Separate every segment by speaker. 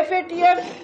Speaker 1: FATF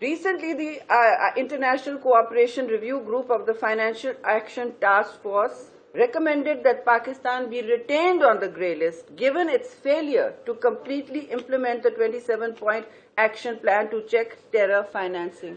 Speaker 1: Recently, the International Cooperation Review Group of the Financial Action Task Force recommended that Pakistan be retained on the grey list given its failure to completely implement the 27-point action plan to check terror financing.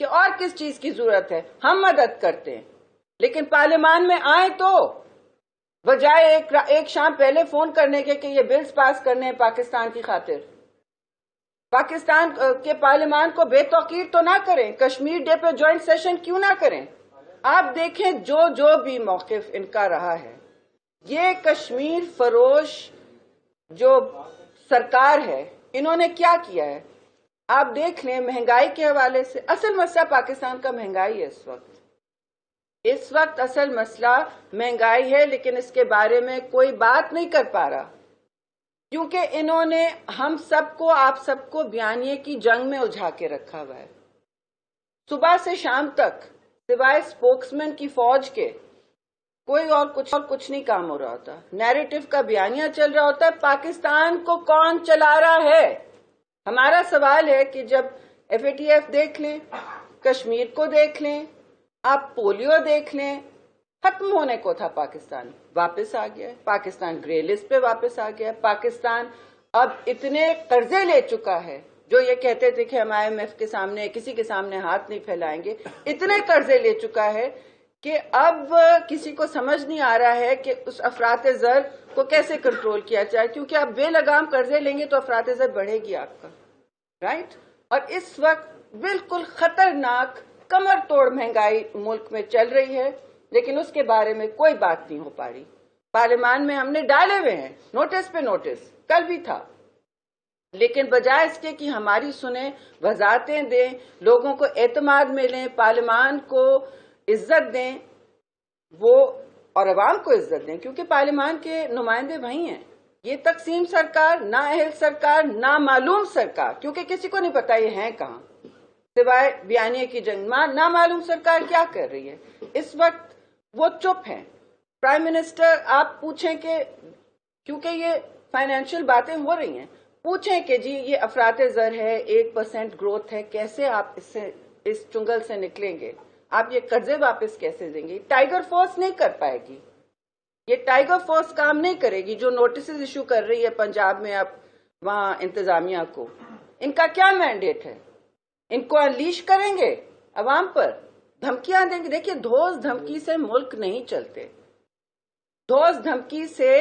Speaker 1: کہ اور کس چیز کی ضرورت ہے ہم مدد کرتے ہیں، لیکن پارلیمان میں آئیں تو بجائے ایک شام پہلے فون کرنے کے کہ یہ بلز پاس کرنے ہیں پاکستان کی خاطر، پاکستان کے پارلیمان کو بے توقیر تو نہ کریں، کشمیر ڈے پہ جوائنٹ سیشن کیوں نہ کریں؟ آپ دیکھیں جو بھی موقف ان کا رہا ہے، یہ کشمیر فروش جو سرکار ہے انہوں نے کیا کیا ہے آپ دیکھ لیں۔ مہنگائی کے حوالے سے اصل مسئلہ پاکستان کا مہنگائی ہے اس وقت اصل مسئلہ مہنگائی ہے، لیکن اس کے بارے میں کوئی بات نہیں کر پا رہا کیونکہ انہوں نے ہم سب کو آپ سب کو بیانیے کی جنگ میں الجھا کے رکھا ہوا ہے۔ صبح سے شام تک سوائے سپوکسمین کی فوج کے کوئی اور کچھ نہیں کام ہو رہا ہوتا، نیریٹو کا بیانیہ چل رہا ہوتا ہے۔ پاکستان کو کون چلا رہا ہے؟ ہمارا سوال ہے کہ جب FATF دیکھ لیں، کشمیر کو دیکھ لیں، آپ پولیو دیکھ لیں، ختم ہونے کو تھا پاکستان، واپس آ گیا، پاکستان گرے لسٹ پہ واپس آ گیا، پاکستان اب اتنے قرضے لے چکا ہے، جو یہ کہتے تھے کہ ہم IMF کے سامنے کسی کے سامنے ہاتھ نہیں پھیلائیں گے، اتنے قرضے لے چکا ہے کہ اب کسی کو سمجھ نہیں آ رہا ہے کہ اس افراط زر کو کیسے کنٹرول کیا جائے، کیونکہ آپ بے لگام قرضے لیں گے تو افراط زر بڑھے گی آپ کا، رائٹ؟ اور اس وقت بالکل خطرناک کمر توڑ مہنگائی ملک میں چل رہی ہے، لیکن اس کے بارے میں کوئی بات نہیں ہو پا رہی۔ پارلیمان میں ہم نے ڈالے ہوئے ہیں نوٹس پہ نوٹس، کل بھی تھا، لیکن بجائے اس کے کہ ہماری سنیں، وضاحتیں دیں، لوگوں کو اعتماد میں لیں، پارلیمان کو عزت دیں، وہ اور عوام کو عزت دیں، کیونکہ پارلیمان کے نمائندے وہی ہیں۔ یہ تقسیم سرکار، نا اہل سرکار، نا معلوم سرکار، کیونکہ کسی کو نہیں پتا یہ ہیں کہاں، سوائے بیانیے کی جنگ میں نا معلوم سرکار کیا کر رہی ہے اس وقت؟ وہ چپ ہیں۔ پرائم منسٹر آپ پوچھیں کہ کیونکہ یہ فائنینشیل باتیں ہو رہی ہیں، پوچھیں کہ جی یہ افراط زر ہے، 1% گروتھ ہے، کیسے آپ اس چنگل سے نکلیں گے؟ آپ یہ قرضے واپس کیسے دیں گے؟ ٹائیگر فورس نہیں کر پائے گی، یہ ٹائیگر فورس کام نہیں کرے گی جو نوٹسز ایشو کر رہی ہے پنجاب میں اب وہاں انتظامیہ کو۔ ان کا کیا مینڈیٹ ہے؟ ان کو انلیش کریں گے عوام پر، دھمکیاں دیں گے؟ دیکھیے دھوس دھمکی سے ملک نہیں چلتے، دھوس دھمکی سے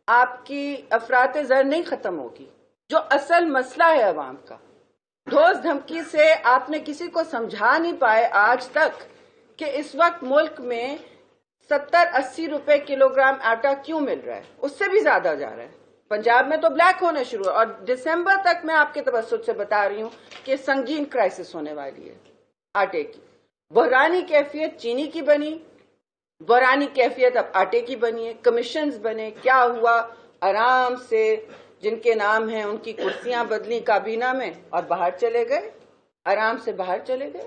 Speaker 1: آپ کی افراط زر نہیں ختم ہوگی، جو اصل مسئلہ ہے عوام کا۔ دھوس دھمکی سے آپ نے کسی کو سمجھا نہیں پائے آج تک کہ اس وقت ملک میں 70-80 روپے کلو گرام آٹا کیوں مل رہا ہے، اس سے بھی زیادہ جا رہا ہے۔ پنجاب میں تو بلیک ہونے شروع ہے، اور دسمبر تک میں آپ کے توسط سے بتا رہی ہوں کہ سنگین کرائسس ہونے والی ہے آٹے کی۔ بحرانی کیفیت چینی کی بنی، بحرانی کیفیت اب آٹے کی بنی ہے، کمیشنز بنے، کیا ہوا؟ آرام سے جن کے نام ہیں ان کی کرسیاں بدلی کابینہ میں اور باہر چلے گئے، آرام سے باہر چلے گئے۔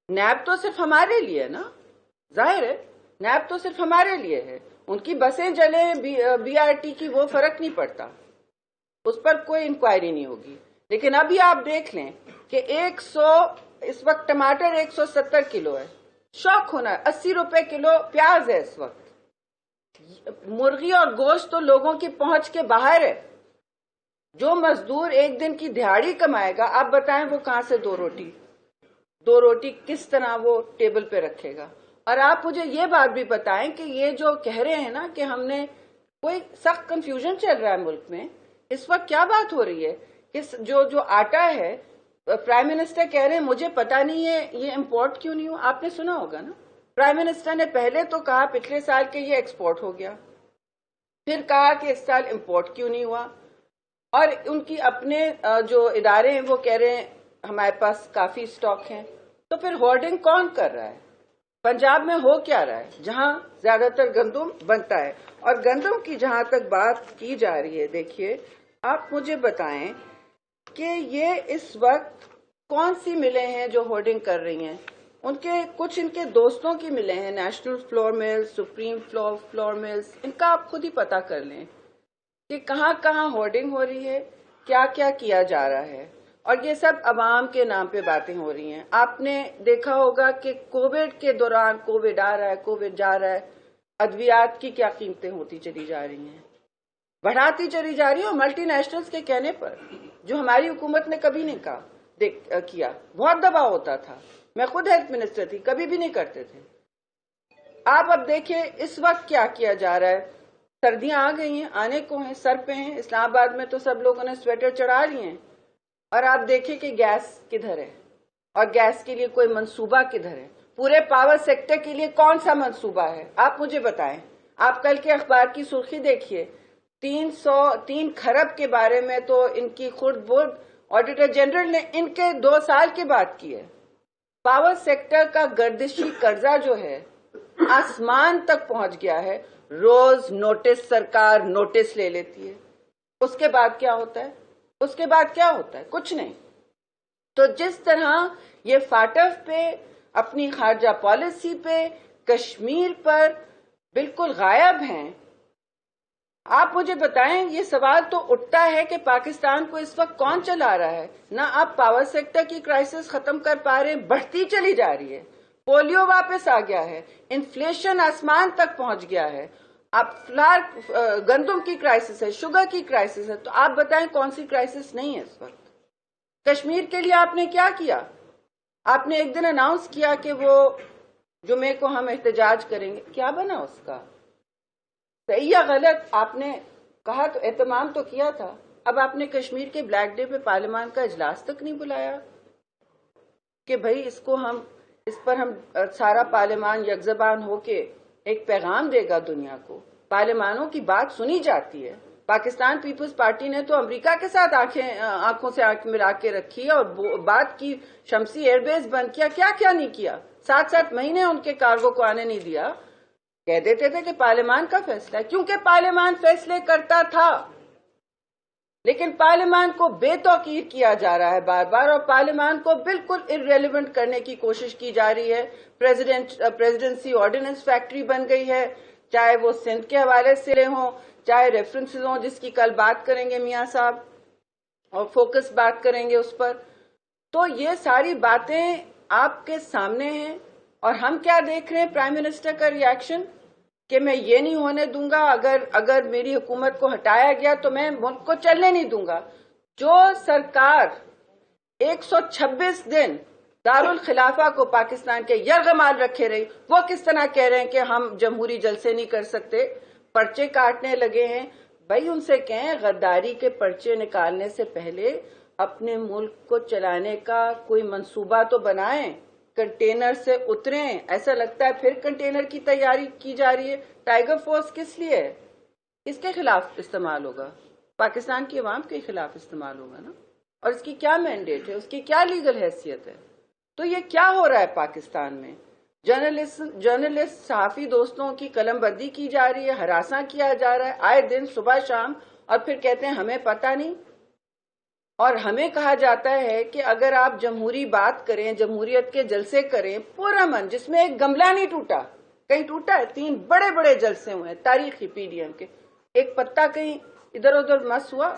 Speaker 1: نیب تو صرف ہمارے لیے نا، ظاہر ہے نیب تو صرف ہمارے لیے ہے، ان کی بسیں جلیں BRT کی وہ فرق نہیں پڑتا، اس پر کوئی انکوائری نہیں ہوگی۔ لیکن ابھی آپ دیکھ لیں کہ اس وقت ٹماٹر 170 کلو ہے، شوق ہونا ہے، 80 روپے کلو پیاز ہے اس وقت۔ مرغی اور گوشت تو لوگوں کی پہنچ کے باہر ہے۔ جو مزدور ایک دن کی دہاڑی کمائے گا، آپ بتائیں وہ کہاں سے دو روٹی کس طرح وہ ٹیبل پہ رکھے گا؟ اور آپ مجھے یہ بات بھی بتائیں کہ یہ جو کہہ رہے ہیں نا کہ ہم نے کوئی سخت کنفیوژن چل رہا ہے ملک میں، اس وقت کیا بات ہو رہی ہے کہ جو آٹا ہے، پرائم منسٹر کہہ رہے ہیں مجھے پتا نہیں ہے یہ امپورٹ کیوں نہیں ہوا۔ آپ نے سنا ہوگا نا، پرائم منسٹر نے پہلے تو کہا پچھلے سال کہ یہ ایکسپورٹ ہو گیا، پھر کہا کہ اس سال امپورٹ کیوں نہیں ہوا، اور ان کی اپنے جو ادارے ہیں وہ کہہ رہے ہیں ہمارے پاس کافی سٹاک ہیں۔ تو پھر ہورڈنگ کون کر رہا ہے؟ پنجاب میں ہو کیا رہا ہے جہاں زیادہ تر گندم بنتا ہے؟ اور گندم کی جہاں تک بات کی جا رہی ہے، دیکھیے آپ مجھے بتائیں کہ یہ اس وقت کون سی ملیں ہیں جو ہورڈنگ کر رہی ہیں؟ کچھ ان کے دوستوں کی ملیں ہیں، national flour mills, supreme flour mills, ان کا آپ خود ہی پتا کر لیں کہ کہاں کہاں ہورڈنگ ہو رہی ہے، کیا کیا کیا جا رہا ہے، اور یہ سب عوام کے نام پہ باتیں ہو رہی ہیں۔ آپ نے دیکھا ہوگا کہ کووڈ کے دوران کووڈ آ رہا ہے، کووڈ جا رہا ہے، ادویات کی کیا قیمتیں ہوتی چلی جا رہی ہیں، بڑھاتی چلی جا رہی ہیں، اور ملٹی نیشنلز کے کہنے پر، جو ہماری حکومت نے کبھی نہیں کیا، بہت دباؤ ہوتا تھا میں خود ہیلتھ منسٹر تھی، کبھی بھی نہیں کرتے تھے. آپ اب دیکھیں اس وقت کیا کیا جا رہا ہے. سردیاں آ گئی ہیں، آنے کو ہیں، سر پہ ہیں. اسلام آباد میں تو سب لوگوں نے سویٹر چڑھا لیے ہیں. اور آپ دیکھیں کہ گیس کدھر ہے اور گیس کے لیے کوئی منصوبہ کدھر ہے. پورے پاور سیکٹر کے لیے کون سا منصوبہ ہے آپ مجھے بتائیں. آپ کل کے اخبار کی سرخی دیکھیے، 3 کھرب کے بارے میں تو ان کی خرد برد آڈیٹر جنرل نے ان کے 2 سال کی بات کی ہے. پاور سیکٹر کا گردشی قرضہ جو ہے آسمان تک پہنچ گیا ہے. روز نوٹس سرکار نوٹس لے لیتی ہے. اس کے بعد کیا ہوتا ہے؟ اس کے بعد کیا ہوتا ہے؟ کچھ نہیں. تو جس طرح یہ فاٹف پہ، اپنی خارجہ پالیسی پہ، کشمیر پر بالکل غائب ہیں. آپ مجھے بتائیں، یہ سوال تو اٹھتا ہے کہ پاکستان کو اس وقت کون چلا رہا ہے؟ نہ آپ پاور سیکٹر کی کرائسس ختم کر پا رہے ہیں، بڑھتی چلی جا رہی ہے. پولیو واپس آ گیا ہے، انفلیشن آسمان تک پہنچ گیا ہے. اب فلار گندم کی کرائسس ہے، شوگر کی کرائسس ہے. تو آپ بتائیں کون سی کرائسس نہیں ہے اس وقت؟ کشمیر کے لیے آپ نے کیا کیا؟ آپ نے ایک دن اناؤنس کیا کہ وہ جمعے کو ہم احتجاج کریں گے. کیا بنا اس کا؟ صحیح یا غلط؟ آپ نے کہا تو اہتمام تو کیا تھا. اب آپ نے کشمیر کے بلیک ڈے پہ پارلیمان کا اجلاس تک نہیں بلایا کہ بھئی اس پر ہم سارا پارلیمان یکزبان ہو کے ایک پیغام دے گا دنیا کو. پارلیمانوں کی بات سنی جاتی ہے. پاکستان پیپلز پارٹی نے تو امریکہ کے ساتھ آنکھوں سے آنکھ ملا کے رکھی اور بات کی، شمسی ایئر بیس بند کیا، کیا کیا نہیں کیا. 7 مہینے ان کے کارگو کو آنے نہیں دیا. کہہ دیتے تھے کہ پارلیمان کا فیصلہ ہے، کیونکہ پارلیمان فیصلے کرتا تھا. لیکن پارلیمان کو بے توقیر کیا جا رہا ہے بار بار، اور پارلیمان کو بالکل irrelevant کرنے کی کوشش کی جا رہی ہے. پریزیڈنسی آرڈیننس فیکٹری بن گئی ہے، چاہے وہ سندھ کے حوالے سے ہوں، چاہے ریفرنسز ہوں جس کی کل بات کریں گے میاں صاحب، اور فوکس بات کریں گے اس پر. تو یہ ساری باتیں آپ کے سامنے ہیں. اور ہم کیا دیکھ رہے ہیں؟ پرائم منسٹر کا ری ایکشن کہ میں یہ نہیں ہونے دوں گا، اگر میری حکومت کو ہٹایا گیا تو میں ملک کو چلنے نہیں دوں گا. جو سرکار 126 دن دارالخلافہ کو پاکستان کے یرغمال رکھے رہی، وہ کس طرح کہہ رہے ہیں کہ ہم جمہوری جلسے نہیں کر سکتے، پرچے کاٹنے لگے ہیں. بھائی ان سے کہیں غداری کے پرچے نکالنے سے پہلے اپنے ملک کو چلانے کا کوئی منصوبہ تو بنائیں. کنٹینر سے اتریں. ایسا لگتا ہے پھر کنٹینر کی تیاری کی جا رہی ہے. ٹائیگر فورس کس لیے ہے؟ اس کے خلاف استعمال ہوگا، پاکستان کی عوام کے خلاف استعمال ہوگا نا. اور اس کی کیا مینڈیٹ ہے، اس کی کیا لیگل حیثیت ہے؟ تو یہ کیا ہو رہا ہے پاکستان میں؟ جرنلسٹ صحافی دوستوں کی قلم بندی کی جا رہی ہے، ہراساں کیا جا رہا ہے آئے دن صبح شام، اور پھر کہتے ہیں ہمیں پتہ نہیں. اور ہمیں کہا جاتا ہے کہ اگر آپ جمہوری بات کریں، جمہوریت کے جلسے کریں پورا من، جس میں ایک گملہ نہیں ٹوٹا، کہیں ٹوٹا ہے؟ 3 بڑے بڑے جلسے ہوئے ہیں تاریخی پی ڈی ایم کے، ایک پتا کہیں ادھر ادھر مس ہوا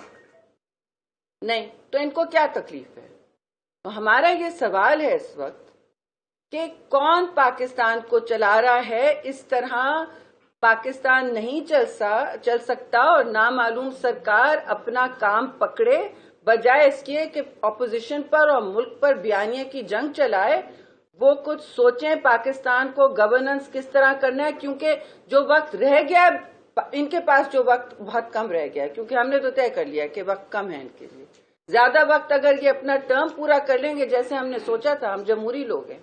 Speaker 1: نہیں. تو ان کو کیا تکلیف ہے؟ تو ہمارا یہ سوال ہے اس وقت کہ کون پاکستان کو چلا رہا ہے؟ اس طرح پاکستان نہیں چل سکتا، اور نامعلوم سرکار اپنا کام پکڑے بجائے اس کے کہ اپوزیشن پر اور ملک پر بیانیے کی جنگ چلائے. وہ کچھ سوچیں پاکستان کو گورننس کس طرح کرنا ہے. کیونکہ جو وقت رہ گیا، ان کے پاس جو وقت بہت کم رہ گیا، کیونکہ ہم نے تو طے کر لیا کہ وقت کم ہے ان کے لیے. زیادہ وقت اگر یہ اپنا ٹرم پورا کر لیں گے جیسے ہم نے سوچا تھا، ہم جمہوری لوگ ہیں،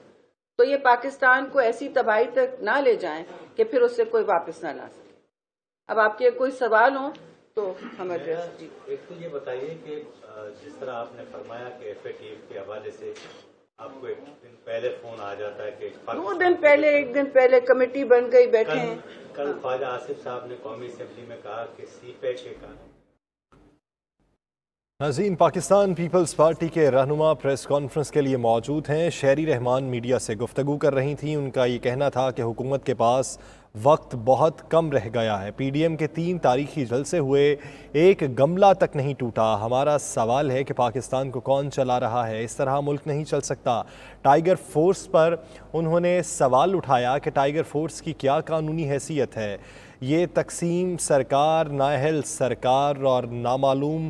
Speaker 1: تو یہ پاکستان کو ایسی تباہی تک نہ لے جائیں کہ پھر اس سے کوئی واپس نہ لا سکے. اب آپ کے کوئی سوال ہوں تو ہم ایڈریس. جی
Speaker 2: ایک تو یہ بتائیے کہ جس طرح آپ نے فرمایا کہ FATF کے حوالے سے آپ کو ایک دن پہلے فون آ جاتا ہے کہ
Speaker 1: 2 دن پہلے، 1 دن پہلے کمیٹی بن گئی، بیٹھے ہیں.
Speaker 2: کل خواجہ آصف صاحب نے قومی اسمبلی میں کہا کہ CPEC کا.
Speaker 3: ناظرین، پاکستان پیپلز پارٹی کے رہنما پریس کانفرنس کے لیے موجود ہیں. شہری رحمان میڈیا سے گفتگو کر رہی تھیں. ان کا یہ کہنا تھا کہ حکومت کے پاس وقت بہت کم رہ گیا ہے. PDM کے 3 تاریخی جلسے ہوئے، ایک گملہ تک نہیں ٹوٹا. ہمارا سوال ہے کہ پاکستان کو کون چلا رہا ہے؟ اس طرح ملک نہیں چل سکتا. ٹائیگر فورس پر انہوں نے سوال اٹھایا کہ ٹائیگر فورس کی کیا قانونی حیثیت ہے. یہ تقسیم سرکار، نااہل سرکار اور نامعلوم